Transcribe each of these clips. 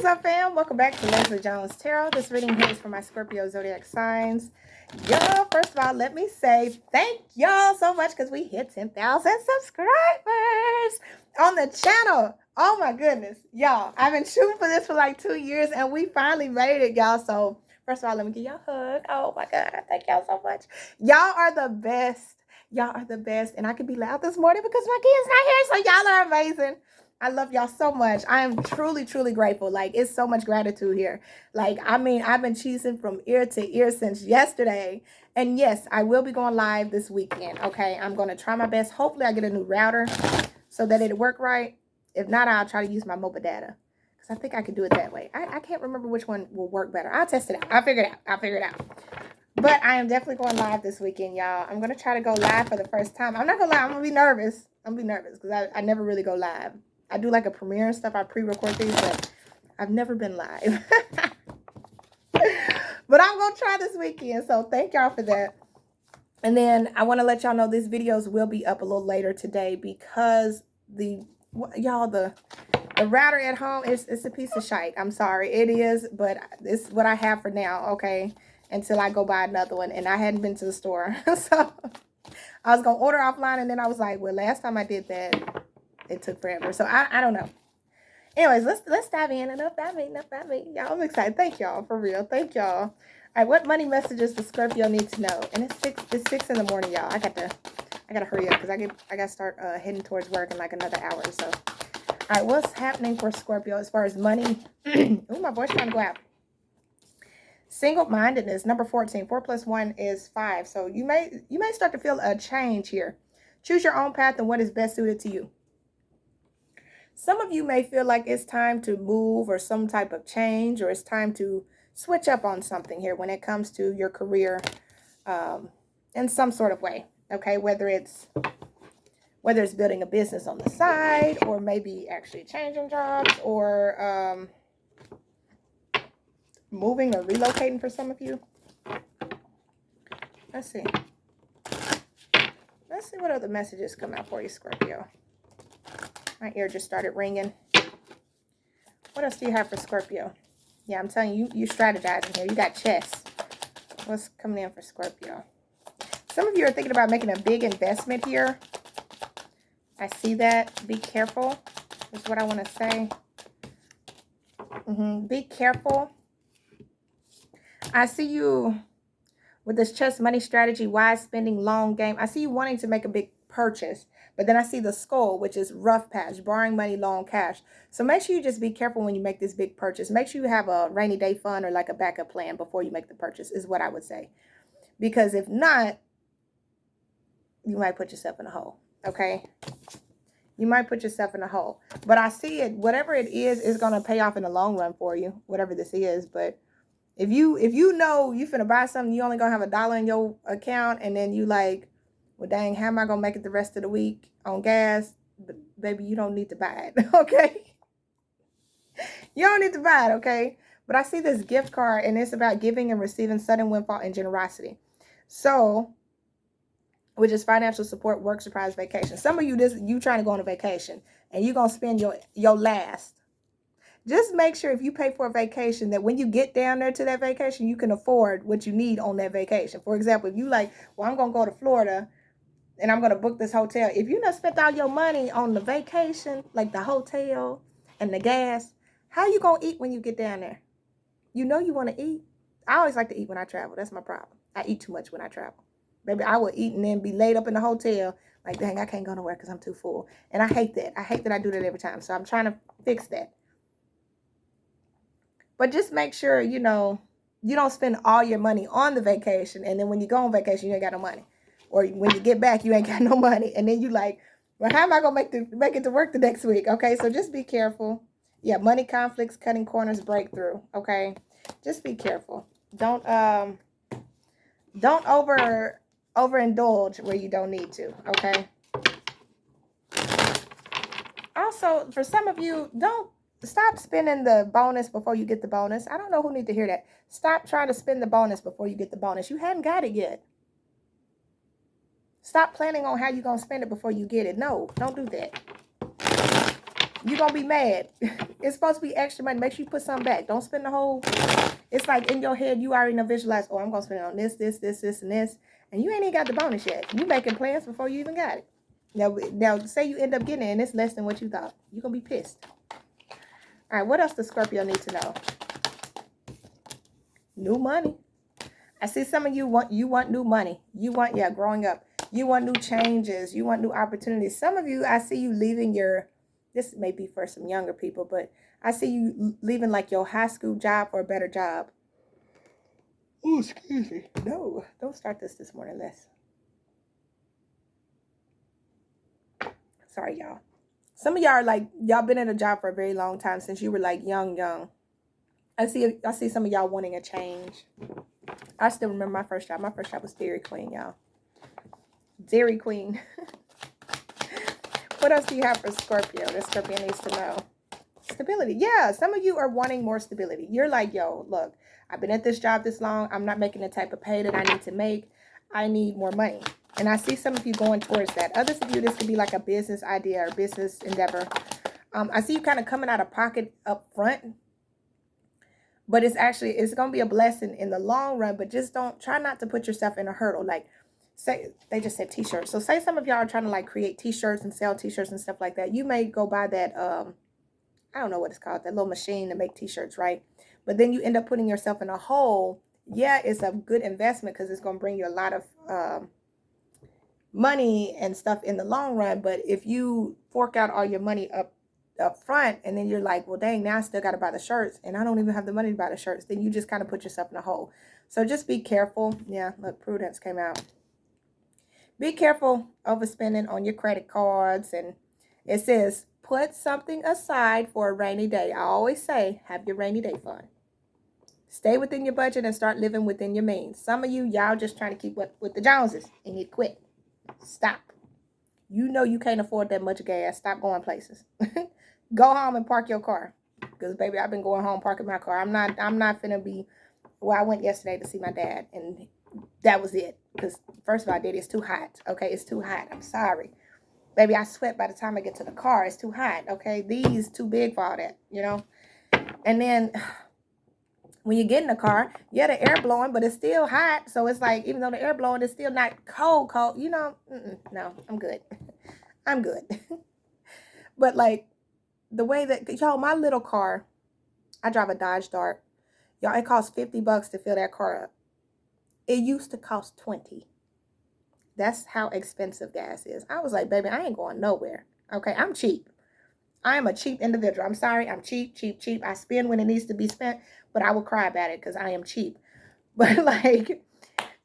is up, fam? Welcome back to Lesley Jones Tarot. This reading here is for my Scorpio zodiac signs. Y'all, first of all, let me say thank y'all so much because we hit 10,000 subscribers on the channel. Oh my goodness. Y'all, I've been shooting for this for like 2 years and we finally made it, y'all. So first of all, let me give y'all a hug. Oh my God. Thank y'all so much. Y'all are the best. Y'all are the best. And I could be loud this morning because my kid's not here. So y'all are amazing. I love y'all so much. I am truly, truly grateful. Like, it's so much gratitude here. Like, I mean, I've been cheesing from ear to ear since yesterday. And yes, I will be going live this weekend, okay? I'm going to try my best. Hopefully, I get a new router so that it'll work right. If not, I'll try to use my mobile data because I think I can do it that way. I can't remember which one will work better. I'll test it out. I'll figure it out. I'll figure it out. But I am definitely going live this weekend, y'all. I'm going to try to go live for the first time. I'm not going to lie. I'm going to be nervous. I'm going to be nervous because I never really go live. I do like a premiere and stuff. I pre-record these, but I've never been live. But I'm going to try this weekend. So thank y'all for that. And then I want to let y'all know these videos will be up a little later today because the router at home it's a piece of shite. I'm sorry. It is, but it's what I have for now, okay? Until I go buy another one. And I hadn't been to the store. So I was going to order offline and then I was like, well, last time I did that, it took forever. So I don't know. Anyways, let's dive in. Enough about me. Y'all, I'm excited. Thank y'all, for real. Thank y'all. All right, what money messages does Scorpio need to know? And it's 6 in the morning, y'all. I gotta hurry up because I gotta start heading towards work in like another hour or so. All right, what's happening for Scorpio as far as money? Ooh, my voice trying to go out. Single-mindedness, number 14. 4 plus 1 is 5. So you may start to feel a change here. Choose your own path and what is best suited to you. Some of you may feel like it's time to move or some type of change, or it's time to switch up on something here when it comes to your career in some sort of way. Okay, whether it's building a business on the side, or maybe actually changing jobs, or moving or relocating for some of you. Let's see. Let's see what other messages come out for you, Scorpio. My ear just started ringing. What else do you have for Scorpio? Yeah, I'm telling you, you strategizing here. You got chess. What's coming in for Scorpio? Some of you are thinking about making a big investment here. I see that. Be careful is what I want to say. Be careful. I see you with this chess money strategy, wise spending, long game. I see you wanting to make a big purchase. But then I see the skull, which is rough patch, borrowing money, long cash. So make sure you just be careful when you make this big purchase. Make sure you have a rainy day fund or like a backup plan before you make the purchase is what I would say. Because if not, you might put yourself in a hole, okay? You might put yourself in a hole. But I see it, whatever it is going to pay off in the long run for you, whatever this is. But if you know you finna buy something, you only going to have $1 in your account, and then you like, well, dang, how am I going to make it the rest of the week on gas? But baby, you don't need to buy it, okay? You don't need to buy it, okay? But I see this gift card, and it's about giving and receiving sudden windfall and generosity. So, which is financial support, work, surprise, vacation. Some of you, you trying to go on a vacation, and you're going to spend your last. Just make sure if you pay for a vacation that when you get down there to that vacation, you can afford what you need on that vacation. For example, if you like, well, I'm going to go to Florida, and I'm going to book this hotel. If you done spent all your money on the vacation, like the hotel and the gas, how you going to eat when you get down there? You know you want to eat. I always like to eat when I travel. That's my problem. I eat too much when I travel. Baby, I will eat and then be laid up in the hotel. Like, dang, I can't go nowhere because I'm too full. And I hate that. I hate that I do that every time. So I'm trying to fix that. But just make sure, you know, you don't spend all your money on the vacation. And then when you go on vacation, you ain't got no money. Or when you get back, you ain't got no money. And then you like, well, how am I going to make it to work the next week? Okay, so just be careful. Yeah, money conflicts, cutting corners, breakthrough. Okay, just be careful. Don't overindulge where you don't need to. Okay. Also, for some of you, stop spending the bonus before you get the bonus. I don't know who need to hear that. Stop trying to spend the bonus before you get the bonus. You hadn't got it yet. Stop planning on how you're going to spend it before you get it. No, don't do that. You're going to be mad. It's supposed to be extra money. Make sure you put something back. Don't spend the whole... It's like in your head, you already know, visualize, oh, I'm going to spend it on this, this, this, this, and this. And you ain't even got the bonus yet. You making plans before you even got it. Now, say you end up getting it and it's less than what you thought. You're going to be pissed. All right, what else does Scorpio need to know? New money. I see some of you want new money. You want, growing up. You want new changes. You want new opportunities. Some of you, I see you leaving your, this may be for some younger people, but I see you leaving like your high school job for a better job. Oh, excuse me. No, don't start this morning, Les. Sorry, y'all. Some of y'all are like, y'all been in a job for a very long time since you were like young. I see some of y'all wanting a change. I still remember my first job. My first job was Dairy Queen, y'all. Dairy Queen. What else do you have for Scorpio that Scorpio needs to know? Stability. Yeah, some of you are wanting more stability. You're like, yo, look, I've been at this job this long. I'm not making the type of pay that I need to make. I need more money. And I see some of you going towards that. Others of you, this could be like a business idea or business endeavor. I see you kind of coming out of pocket up front. But it's going to be a blessing in the long run. But just try not to put yourself in a hurdle. Like, say, they just said t-shirts. So say some of y'all are trying to like create t-shirts and sell t-shirts and stuff like that. You may go buy that, I don't know what it's called, that little machine to make t-shirts, right? But then you end up putting yourself in a hole. Yeah, it's a good investment because it's going to bring you a lot of money and stuff in the long run. But if you fork out all your money up front and then you're like, well, dang, now I still got to buy the shirts and I don't even have the money to buy the shirts, then you just kind of put yourself in a hole. So just be careful. Yeah, look, Prudence came out. Be careful overspending on your credit cards. And it says, put something aside for a rainy day. I always say, have your rainy day fund. Stay within your budget and start living within your means. Some of you, y'all just trying to keep up with the Joneses and you quit. Stop. You know you can't afford that much gas. Stop going places. Go home and park your car. Because, baby, I've been going home parking my car. I'm not finna be... Well, I went yesterday to see my dad, and that was it. Because, first of all, Daddy, it's too hot. Okay, it's too hot. I'm sorry. Baby, I sweat by the time I get to the car. It's too hot. Okay, these too big for all that, you know. And then... when you get in the car, yeah, the air blowing, but it's still hot. So it's like, even though the air blowing, it's still not cold. You know, no, I'm good. I'm good. But like the way that, y'all, my little car, I drive a Dodge Dart. Y'all, it costs $50 to fill that car up. It used to cost $20. That's how expensive gas is. I was like, baby, I ain't going nowhere. Okay, I'm cheap. I am a cheap individual. I'm sorry. I'm cheap. I spend when it needs to be spent, but I will cry about it because I am cheap. But like,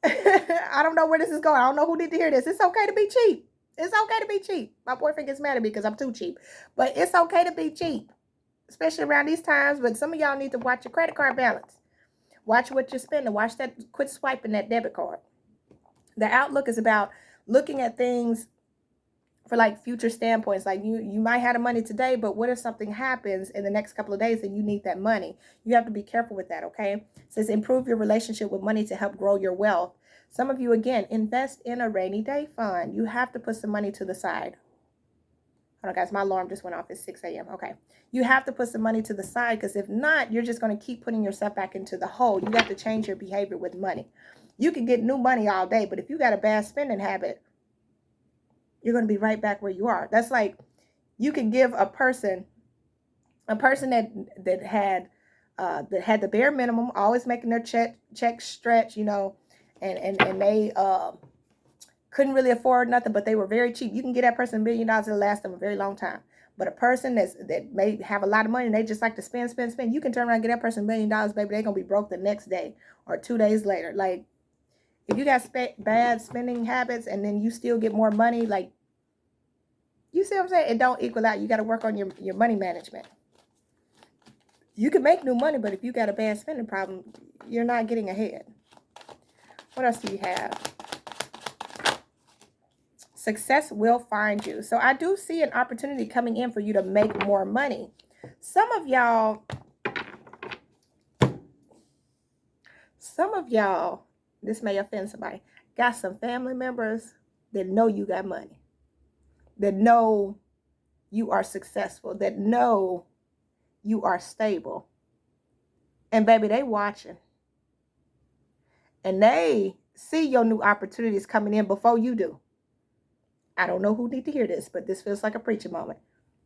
I don't know where this is going. I don't know who need to hear this. It's okay to be cheap. It's okay to be cheap. My boyfriend gets mad at me because I'm too cheap. But it's okay to be cheap, especially around these times. But some of y'all need to watch your credit card balance. Watch what you're spending. Watch that. Quit swiping that debit card. The outlook is about looking at things for like future standpoints. Like you might have the money today, but what if something happens in the next couple of days and you need that money? You have to be careful with that, okay? It says improve your relationship with money to help grow your wealth. Some of you, again, invest in a rainy day fund. You have to put some money to the side. Hold on, guys, my alarm just went off at 6 a.m. Okay. You have to put some money to the side because if not, you're just going to keep putting yourself back into the hole. You have to change your behavior with money. You can get new money all day, but if you got a bad spending habit, you're going to be right back where you are. That's like you can give a person that had the bare minimum, always making their check stretch, you know, and they couldn't really afford nothing, but they were very cheap. You can get that person $1 million, it'll last them a very long time. But a person that may have a lot of money and they just like to spend, you can turn around and get that person $1 million, baby. They're gonna be broke the next day or 2 days later. Like, if you got bad spending habits and then you still get more money, like, you see what I'm saying? It don't equal out. You got to work on your money management. You can make new money, but if you got a bad spending problem, you're not getting ahead. What else do you have? Success will find you. So I do see an opportunity coming in for you to make more money. Some of y'all, this may offend somebody, got some family members that know you got money, that know you are successful, that know you are stable. And baby, they watching. And they see your new opportunities coming in before you do. I don't know who need to hear this, but this feels like a preaching moment.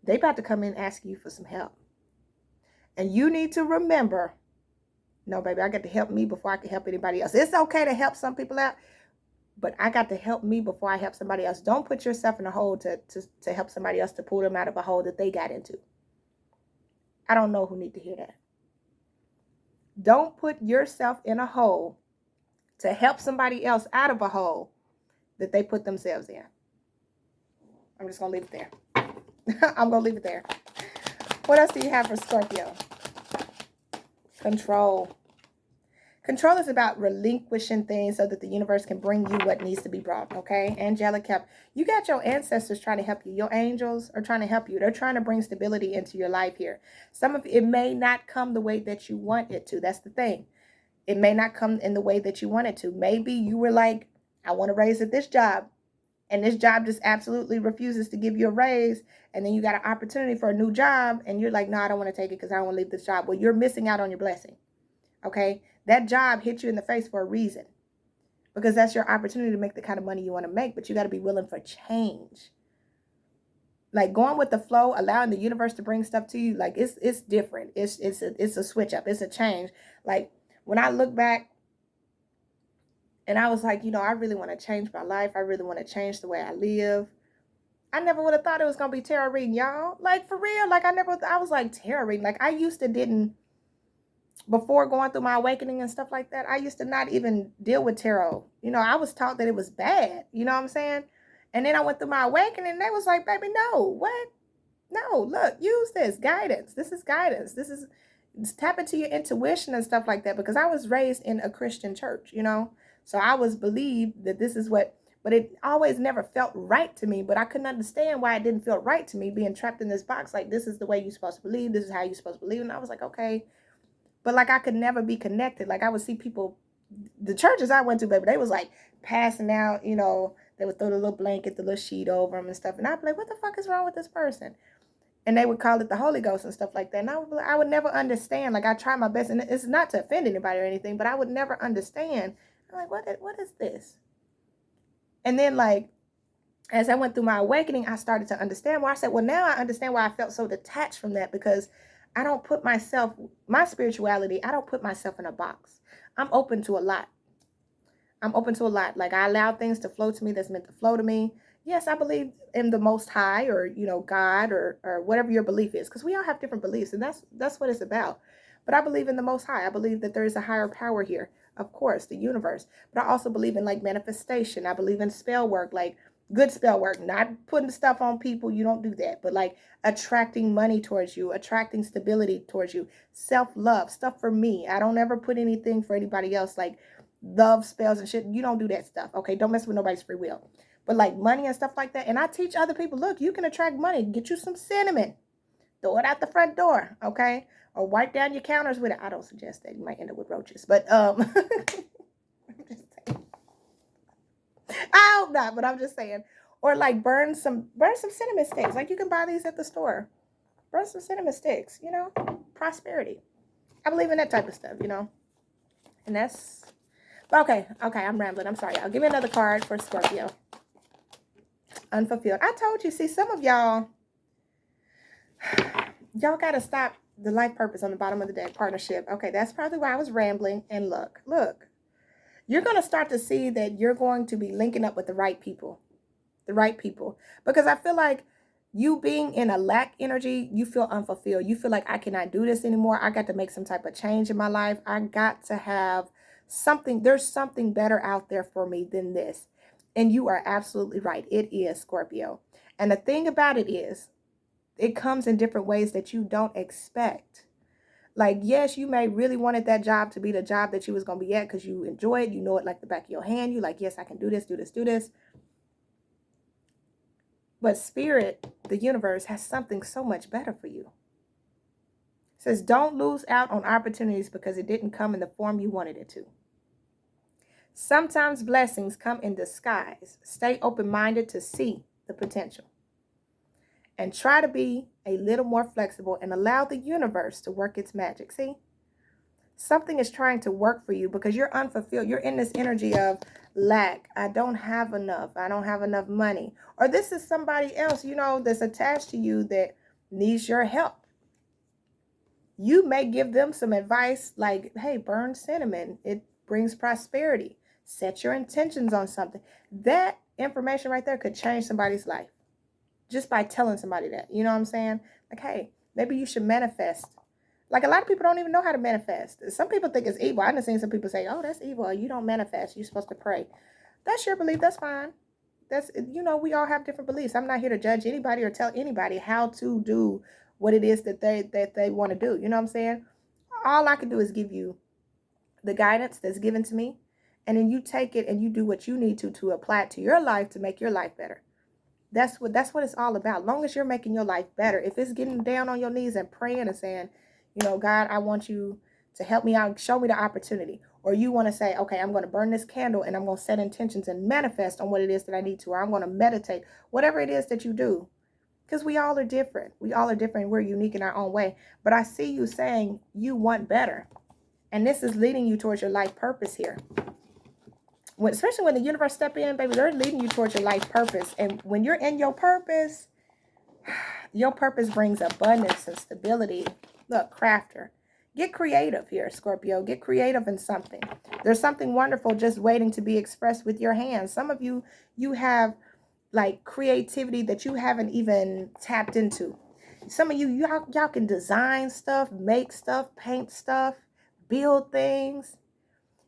They about to come in and ask you for some help. And you need to remember, no, baby, I got to help me before I can help anybody else. It's okay to help some people out, but I got to help me before I help somebody else. Don't put yourself in a hole to help somebody else, to pull them out of a hole that they got into. I don't know who need to hear that. Don't put yourself in a hole to help somebody else out of a hole that they put themselves in. I'm just going to leave it there. I'm going to leave it there. What else do you have for Scorpio? Control. Control is about relinquishing things so that the universe can bring you what needs to be brought, okay? Angelic help. You got your ancestors trying to help you. Your angels are trying to help you. They're trying to bring stability into your life here. Some of it may not come the way that you want it to. That's the thing. It may not come in the way that you want it to. Maybe you were like, I want a raise at this job, and this job just absolutely refuses to give you a raise, and then you got an opportunity for a new job, and you're like, no, I don't want to take it because I don't want to leave this job. Well, you're missing out on your blessing, okay? That job hit you in the face for a reason, because that's your opportunity to make the kind of money you want to make, but you got to be willing for change. Like going with the flow, allowing the universe to bring stuff to you, like it's different. It's a switch up. It's a change. Like when I look back and I was like, you know, I really want to change my life. I really want to change the way I live. I never would have thought it was going to be tarot reading, y'all. Like for real. Like I was like tarot reading. Like I used to didn't, before going through my awakening and stuff like that, I used to not even deal with tarot. You know, I was taught that it was bad. You know what I'm saying? And then I went through my awakening and they was like, baby, no, what? No, look, use this guidance. This is guidance. This is tap into your intuition and stuff like that, because I was raised in a Christian church, you know? So I was believed that this is what, but it always never felt right to me, but I couldn't understand why it didn't feel right to me being trapped in this box. Like, this is the way you're supposed to believe. This is how you're supposed to believe. And I was like, okay. But like, I could never be connected. Like I would see people, the churches I went to, baby, they was like passing out, you know, they would throw the little blanket, the little sheet over them and stuff. And I'd be like, what the fuck is wrong with this person? And they would call it the Holy Ghost and stuff like that. And I would never understand. Like I try my best, and it's not to offend anybody or anything, but I would never understand. I'm like, what is this? And then like, as I went through my awakening, I started to understand why. I said, well, now I understand why I felt so detached from that, because I don't put myself, my spirituality, I don't put myself in a box. I'm open to a lot. I'm open to a lot. Like I allow things to flow to me that's meant to flow to me. Yes, I believe in the Most High, or, you know, God, or whatever your belief is, because we all have different beliefs, and that's what it's about. But I believe in the Most High. I believe that there is a higher power here, of course, the universe. But I also believe in like manifestation. I believe in spell work, like good spell work, not putting stuff on people. You don't do that. But like attracting money towards you, attracting stability towards you, self-love, stuff for me. I don't ever put anything for anybody else, like love spells and shit. You don't do that stuff. Okay, don't mess with nobody's free will. But like money and stuff like that. And I teach other people, look, you can attract money. Get you some cinnamon. Throw it out the front door, okay? Or wipe down your counters with it. I don't suggest that. You might end up with roaches. But I'm just saying. I hope not, but I'm just saying. Or like burn some cinnamon sticks. Like you can buy these at the store. Burn some cinnamon sticks, you know? Prosperity. I believe in that type of stuff, you know? And that's... Okay, I'm rambling. I'm sorry, y'all. Give me another card for Scorpio. Unfulfilled. I told you, see, some of y'all got to stop the life purpose on the bottom of the deck, partnership. Okay, that's probably why I was rambling. And look, you're going to start to see that you're going to be linking up with the right people. Because I feel like you being in a lack energy, you feel unfulfilled. You feel like I cannot do this anymore. I got to make some type of change in my life. I got to have something. There's something better out there for me than this. And you are absolutely right. It is, Scorpio. And the thing about it is, it comes in different ways that you don't expect. Like, yes, you may really wanted that job to be the job that you was going to be at because you enjoy it. You know it like the back of your hand. You like, yes, I can do this, do this, do this. But Spirit, the universe, has something so much better for you. It says, don't lose out on opportunities because it didn't come in the form you wanted it to. Sometimes blessings come in disguise. Stay open-minded to see the potential. and try to be a little more flexible and allow the universe to work its magic. See? Something is trying to work for you because you're unfulfilled. You're in this energy of lack. I don't have enough. I don't have enough money. Or this is somebody else, you know, that's attached to you that needs your help. You may give them some advice like, hey, burn cinnamon. It brings prosperity. Set your intentions on something. That information right there could change somebody's life just by telling somebody that. You know what I'm saying? Like, hey, maybe you should manifest. Like, a lot of people don't even know how to manifest. Some people think it's evil. I've seen some people say, oh, that's evil. You don't manifest. You're supposed to pray. That's your belief. That's fine. That's, you know, we all have different beliefs. I'm not here to judge anybody or tell anybody how to do what it is that they want to do. You know what I'm saying? All I can do is give you the guidance that's given to me. And then you take it and you do what you need to apply it to your life to make your life better. That's what it's all about. As long as you're making your life better. If it's getting down on your knees and praying and saying, you know, God, I want you to help me out, show me the opportunity. Or you want to say, okay, I'm going to burn this candle and I'm going to set intentions and manifest on what it is that I need to. Or I'm going to meditate. Whatever it is that you do. Because we all are different. We all are different. We're unique in our own way. But I see you saying you want better. And this is leading you towards your life purpose here. Especially when the universe step in, baby, they're leading you towards your life purpose. And when you're in your purpose brings abundance and stability. Look, crafter. Get creative here, Scorpio. Get creative in something. There's something wonderful just waiting to be expressed with your hands. Some of you, you have like creativity that you haven't even tapped into. Some of you, y'all can design stuff, make stuff, paint stuff, build things.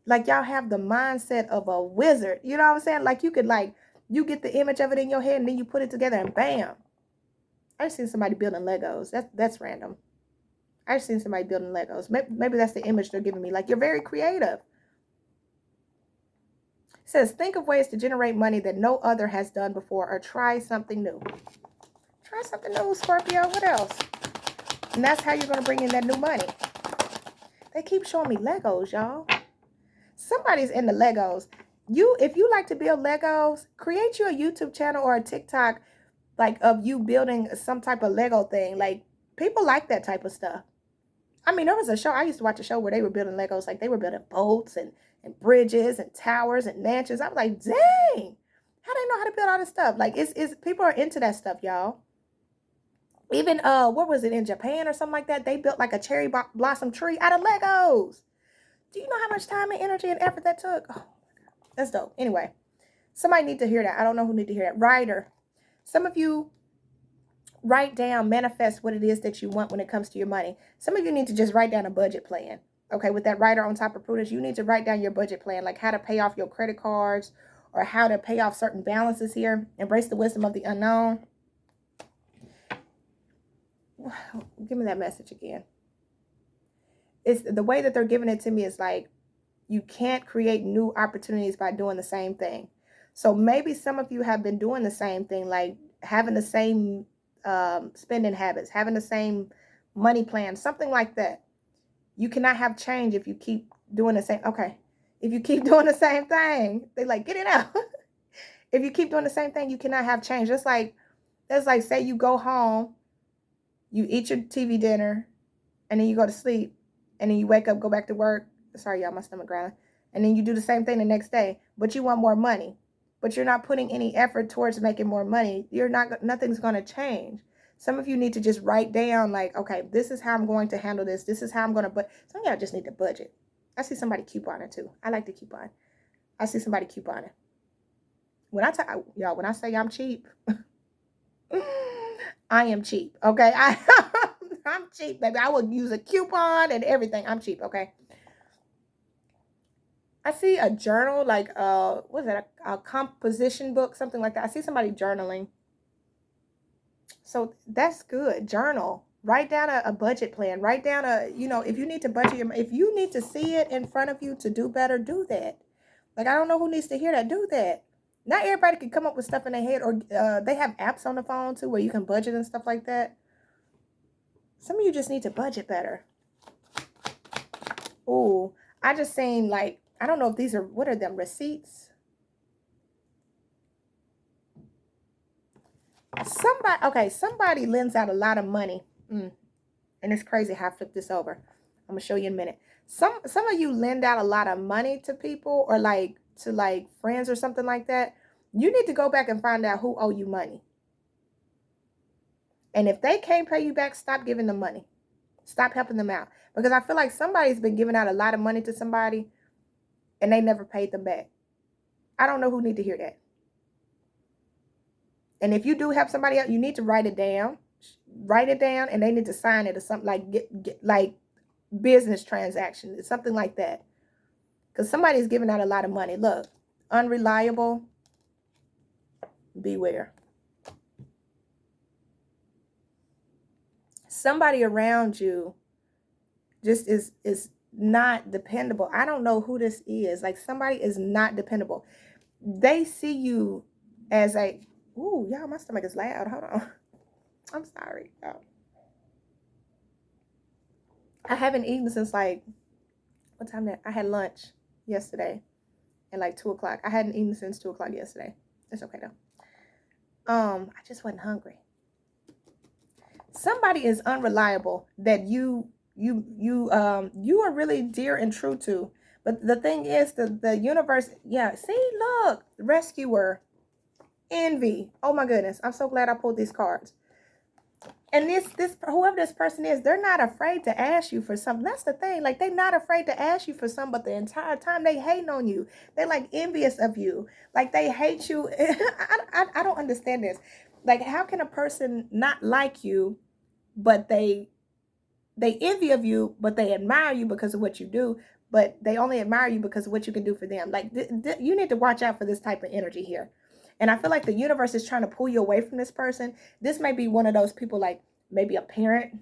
Like y'all have the mindset of a wizard. You know what I'm saying? Like you could you get the image of it in your head and then you put it together and bam. I've seen somebody building Legos. That's random. I've seen somebody building Legos. Maybe that's the image they're giving me. Like, you're very creative. It says, think of ways to generate money that no other has done before or try something new. Try something new, Scorpio. What else? And that's how you're going to bring in that new money. They keep showing me Legos, y'all. Somebody's into Legos. If you like to build Legos, create you a YouTube channel or a TikTok like of you building some type of Lego thing. Like, people like that type of stuff. I mean, there was a show, I used to watch a show where they were building Legos, like they were building boats and bridges and towers and mansions. I was like, dang, how they know how to build all this stuff? Like, it's people are into that stuff, y'all. Even, what was it, in Japan or something like that? They built like a cherry blossom tree out of Legos. Do you know how much time and energy and effort that took? Oh, that's dope. Anyway, somebody need to hear that. I don't know who need to hear that. Writer. Some of you, write down, manifest what it is that you want when it comes to your money. Some of you need to just write down a budget plan. Okay, with that writer on top of prudence, you need to write down your budget plan, like how to pay off your credit cards or how to pay off certain balances here. Embrace the wisdom of the unknown. Give me that message again. It's the way that they're giving it to me is like, you can't create new opportunities by doing the same thing. So maybe some of you have been doing the same thing, like having the same spending habits, having the same money plan, something like that. You cannot have change if you keep doing the same. Okay. If you keep doing the same thing, they like, get it out. If you keep doing the same thing, you cannot have change. That's like, say you go home, you eat your TV dinner, and then you go to sleep, and then you wake up, go back to work. Sorry, y'all, my stomach growling. And then you do the same thing the next day, but you want more money. But you're not putting any effort towards making more money. Nothing's going to change. Some of you need to just write down like, okay, this is how I'm going to handle this. This is how I'm going to, but some of y'all just need to budget. I see somebody couponing too. I like to coupon. I see somebody couponing. When I say I'm cheap, I am cheap. Okay. I'm cheap, baby. I would use a coupon and everything. I'm cheap. Okay. I see a journal, like, what is that? A composition book, something like that. I see somebody journaling. So that's good. Journal. Write down a budget plan. Write down if you need to budget if you need to see it in front of you to do better, do that. Like, I don't know who needs to hear that. Do that. Not everybody can come up with stuff in their head, or they have apps on the phone too where you can budget and stuff like that. Some of you just need to budget better. Ooh, I just seen, like, I don't know if these are, what are them, receipts? Somebody lends out a lot of money. And it's crazy how I flipped this over. I'm gonna show you in a minute. Some of you lend out a lot of money to people, or like to like friends or something like that. You need to go back and find out who owe you money. And if they can't pay you back, stop giving them money. Stop helping them out. Because I feel like somebody's been giving out a lot of money to somebody and they never paid them back. I don't know who need to hear that. And if you do help somebody out, you need to write it down. Write it down, and they need to sign it or something, like like business transaction, something like that. Because somebody's giving out a lot of money. Look, unreliable. Beware. Somebody around you just is not dependable. I don't know who this is. Like, somebody is not dependable. They see you as a, ooh, y'all, my stomach is loud. Hold on. I'm sorry. Oh. I haven't eaten since like, what time did I had lunch yesterday at like 2 o'clock. I hadn't eaten since 2 o'clock yesterday. It's okay though. I just wasn't hungry. Somebody is unreliable that you are really dear and true to. But the thing is, the universe, yeah, see, look, rescuer, envy. Oh my goodness, I'm so glad I pulled these cards. And this whoever this person is, they're not afraid to ask you for something. That's the thing. Like, they're not afraid to ask you for something, but the entire time they hating on you. They're like envious of you. Like, they hate you. I don't understand this. Like, how can a person not like you, but they envy of you, but they admire you because of what you do, but they only admire you because of what you can do for them? Like, you need to watch out for this type of energy here. And I feel like the universe is trying to pull you away from this person. This may be one of those people, like maybe a parent.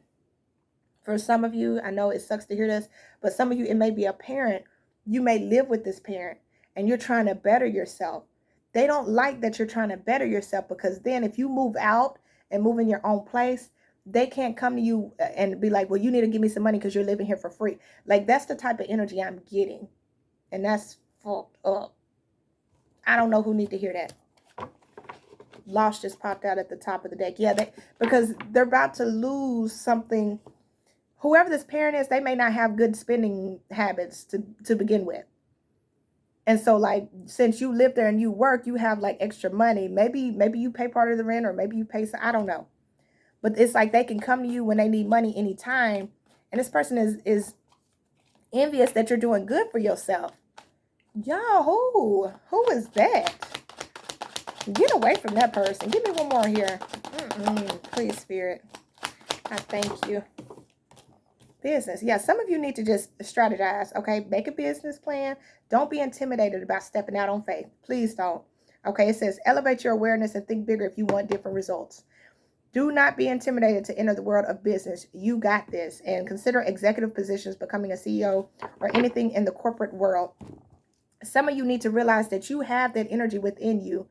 For some of you, I know it sucks to hear this, but some of you, it may be a parent. You may live with this parent and you're trying to better yourself. They don't like that you're trying to better yourself, because then if you move out and move in your own place, they can't come to you and be like, well, you need to give me some money because you're living here for free. Like, that's the type of energy I'm getting. And that's fucked up. I don't know who need to hear that. Lost just popped out at the top of the deck. Yeah, because they're about to lose something. Whoever this parent is, they may not have good spending habits to begin with. And so, like, since you live there and you work, you have like extra money. Maybe you pay part of the rent, or maybe you pay some, I don't know. But it's like they can come to you when they need money anytime. And this person is envious that you're doing good for yourself. Y'all, who is that? Get away from that person. Give me one more here. Please, Spirit. I thank you. Business. Yeah, some of you need to just strategize, okay? Make a business plan. Don't be intimidated about stepping out on faith. Please don't. Okay, it says elevate your awareness and think bigger if you want different results. Do not be intimidated to enter the world of business. You got this. And consider executive positions, becoming a CEO, or anything in the corporate world. Some of you need to realize that you have that energy within you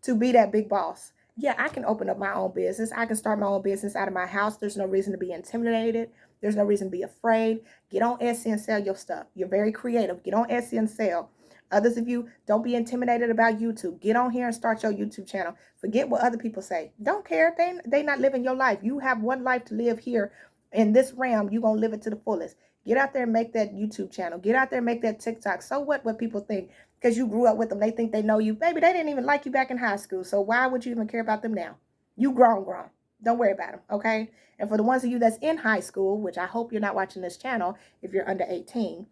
to be that big boss. Yeah, I can open up my own business. I can start my own business out of my house. There's no reason to be intimidated. There's no reason to be afraid. Get on Etsy and sell your stuff. You're very creative. Get on Etsy and sell. Others of you, don't be intimidated about YouTube. Get on here and start your YouTube channel. Forget what other people say. Don't care. They not living your life. You have one life to live here in this realm. You're going to live it to the fullest. Get out there and make that YouTube channel. Get out there and make that TikTok. So what people think? Because you grew up with them. They think they know you. Baby, they didn't even like you back in high school. So why would you even care about them now? You grown. Don't worry about them, okay? And for the ones of you that's in high school, which I hope you're not watching this channel if you're under 18.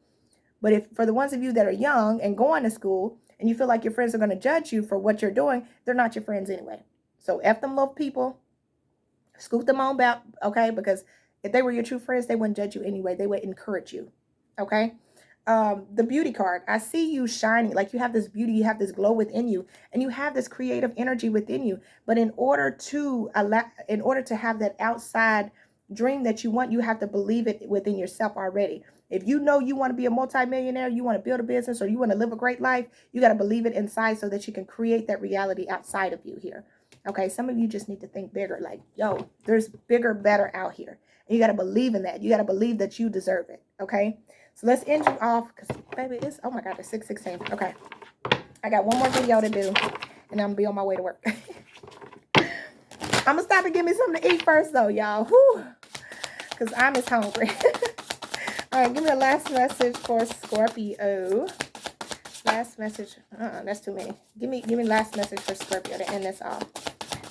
But if for the ones of you that are young and going to school and you feel like your friends are going to judge you for what you're doing, they're not your friends anyway. So F them little people. Scoot them on back, okay? Because if they were your true friends, they wouldn't judge you anyway. They would encourage you, okay? The beauty card. I see you shining. Like, you have this beauty, you have this glow within you, and you have this creative energy within you. But in order to have that outside dream that you want, you have to believe it within yourself already. If you know you want to be a multimillionaire, you want to build a business, or you want to live a great life, you got to believe it inside so that you can create that reality outside of you here. Okay, some of you just need to think bigger. Like, yo, there's bigger, better out here. And you got to believe in that. You got to believe that you deserve it. Okay, so let's end you off, because, baby, it's, oh my God, it's 6:16. Okay, I got one more video to do, and I'm going to be on my way to work. I'm going to stop and give me something to eat first, though, y'all. Because I'm as hungry. All right, give me a last message for Scorpio. Last message. That's too many. Give me last message for Scorpio to end this off.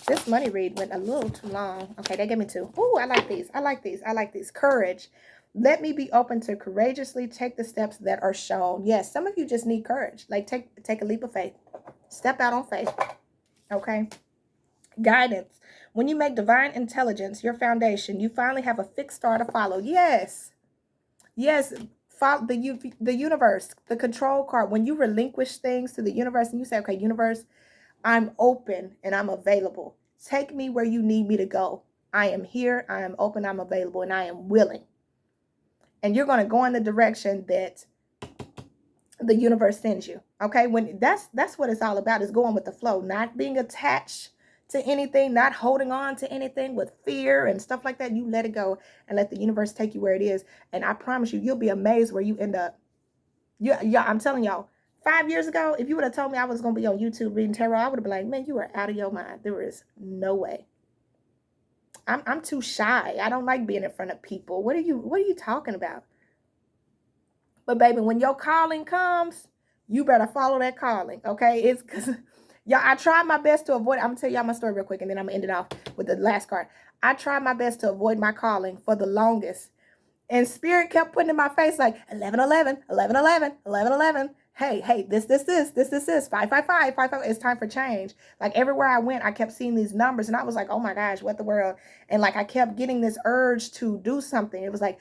This money read went a little too long. Okay, they gave me 2. Ooh, I like these. I like these. I like these. Courage. Let me be open to courageously take the steps that are shown. Yes, some of you just need courage. Like take a leap of faith. Step out on faith. Okay. Guidance. When you make divine intelligence your foundation, you finally have a fixed star to follow. Yes. Yes. Follow the universe, the control card. When you relinquish things to the universe and you say, okay, universe, I'm open and I'm available. Take me where you need me to go. I am here. I am open. I'm available and I am willing. And you're going to go in the direction that the universe sends you. Okay. When that's what it's all about, is going with the flow, not being attached to anything, not holding on to anything with fear and stuff like that. You let it go and let the universe take you where it is. And I promise you, you'll be amazed where you end up. Yeah, I'm telling y'all, 5 years ago, if you would have told me I was going to be on YouTube reading tarot, I would have been like, man, you are out of your mind. There is no way. I'm too shy. I don't like being in front of people. What are you talking about? But baby, when your calling comes, you better follow that calling. Okay. It's because y'all, I tried my best to avoid. I'm gonna tell y'all my story real quick and then I'm gonna end it off with the last card. I tried my best to avoid my calling for the longest. And spirit kept putting in my face like 11, 11, 11, 11, 11, 11. Hey, this, 555, 55. It's time for change. Like everywhere I went, I kept seeing these numbers and I was like, oh my gosh, what the world? And like, I kept getting this urge to do something. It was like,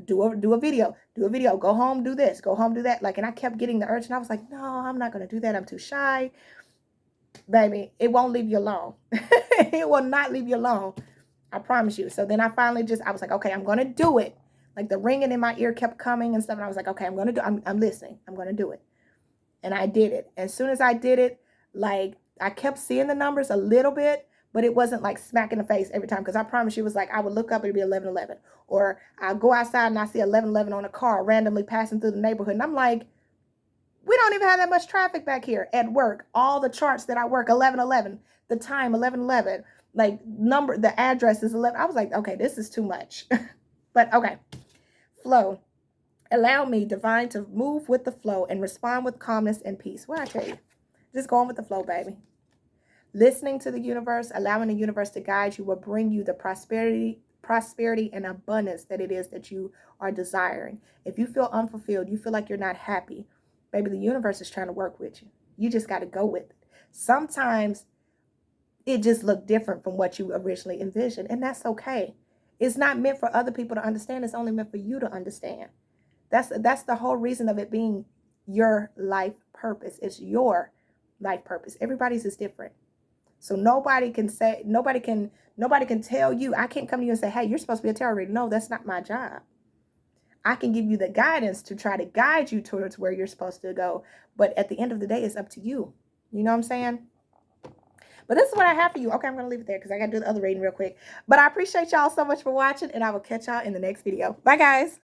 do a video, go home, do this, go home, do that. Like, and I kept getting the urge and I was like, no, I'm not going to do that. I'm too shy. Baby, it won't leave you alone. It will not leave you alone. I promise you. So then I finally I was like, okay, I'm going to do it. Like the ringing in my ear kept coming and stuff. And I was like, okay, I'm listening. I'm going to do it. And I did it. As soon as I did it, like I kept seeing the numbers a little bit, but it wasn't like smack in the face every time. Because I promise you, it was like I would look up, it'd be 11:11. Or I'll go outside and I see 11:11 on a car randomly passing through the neighborhood. And I'm like, we don't even have that much traffic back here at work. All the charts that I work, 11:11, the time, 11:11, like the address is 11. I was like, okay, this is too much. But okay. Flow. Allow me, divine, to move with the flow and respond with calmness and peace. What I tell you? Just going with the flow, baby. Listening to the universe, allowing the universe to guide you will bring you the prosperity and abundance that it is that you are desiring. If you feel unfulfilled, you feel like you're not happy, baby, the universe is trying to work with you. You just got to go with it. Sometimes it just looked different from what you originally envisioned, and that's okay. It's not meant for other people to understand. It's only meant for you to understand. That's the whole reason of it being your life purpose. It's your life purpose. Everybody's is different. So nobody can tell you. I can't come to you and say, hey, you're supposed to be a tarot reader. No, that's not my job. I can give you the guidance to try to guide you towards where you're supposed to go. But at the end of the day, it's up to you. You know what I'm saying? But this is what I have for you. Okay, I'm going to leave it there because I got to do the other reading real quick. But I appreciate y'all so much for watching, and I will catch y'all in the next video. Bye, guys.